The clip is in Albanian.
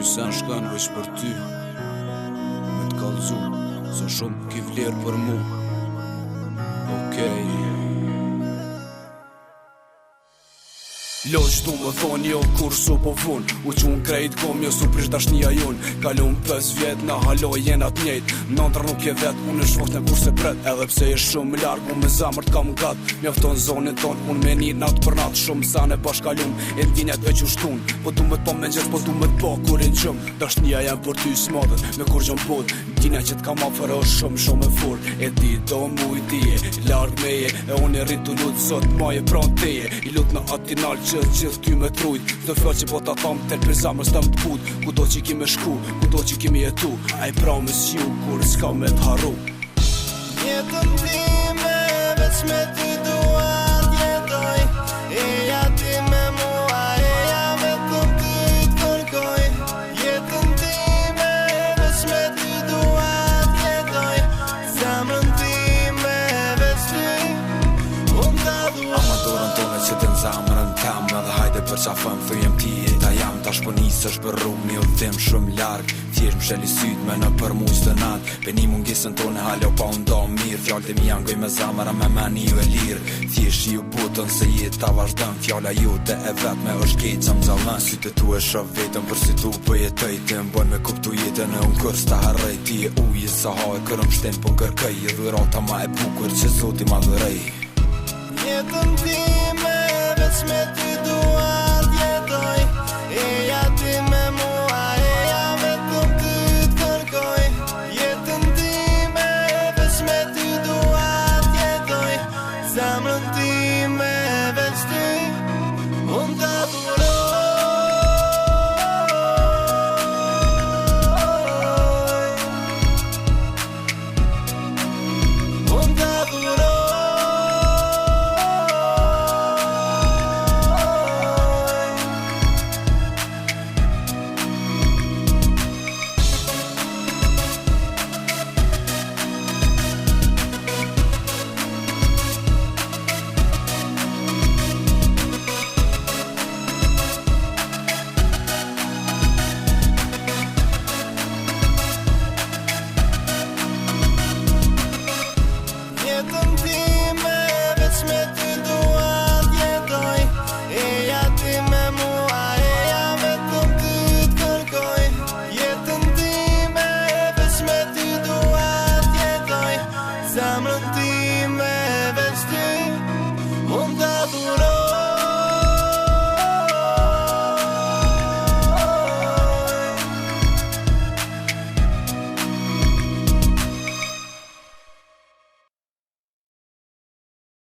sen shkan veç për ty me t'kallzu, se shumë ki vlerë për mu. Okej. Loq du më thonë jo kur su po vun U qun krejt kom jo su prish dashnia jun Kalun 5 vjet na haloj jena t'njejt Nëndra nuk je vet unë shvokt në kur se pret Edhe pse je shumë larg unë me zamër t'kam gat Mjafton zonin ton unë me një nat për nat Shumë sane bashkallum e ndinjat veq u shtun Po du me t'po me gjet po du me t'po kur e gjum Dashnia jem për ty s'madhet me kur gjëm bot Ndinja që t'kam afer është shumë e fort E di do mu i tije larg meje E unë e rritu lut sot maje pran teje I lut në atinal gjithë ty me trujt Këtë fjall që po ta tham tel për zamër s'tam t'put Kudo që ki me shku, kudo që ki me jetu A i pramis ju kur s'ka me t'harru Jetën time veç me ty dua t'jetoj Eja ti me mua, eja vetëm ty t'kërkoj Jetën time veç me ty dua t'jetoj Zamrën time veç ty unë t'a dua Amatorën tone që t'en zamrën tem Edhe hajde për qafën thëjem ti e ta jam Tash po nisësh për rrugë një udhim shumë larg Thjesht më sheli syt me në për mu qdo nat Peni mungesën tone halo pa undo mirë Fjallët e mi angoj me zamëra me meni ju e lirë Thjesht ju butën se jetë ta vazhdën Fjalla ju te e vet me është kejt që më zalën Sytë tu e shëv vetëm për si tu për jetëj Ti më bën me kuptu jetën e unë kërës ta harrej Ti e ujë sa ha e kërëm shtem për kërkej E dhurata ma e bukur që zoti ma dhërej Jetën time veç me ty dua t'jetoj Eja ti me mua, eja vetëm ty t'kërkoj Jetën time veç me ty dua t'jetoj Zamrën time veç ty unë t'a duroj Unë t'a duroj Jetën time veç me ty dua t'jetoj Eja ti me mua, eja vetëm ty t'kërkoj Jetën time veç me ty dua t'jetoj Zamrën time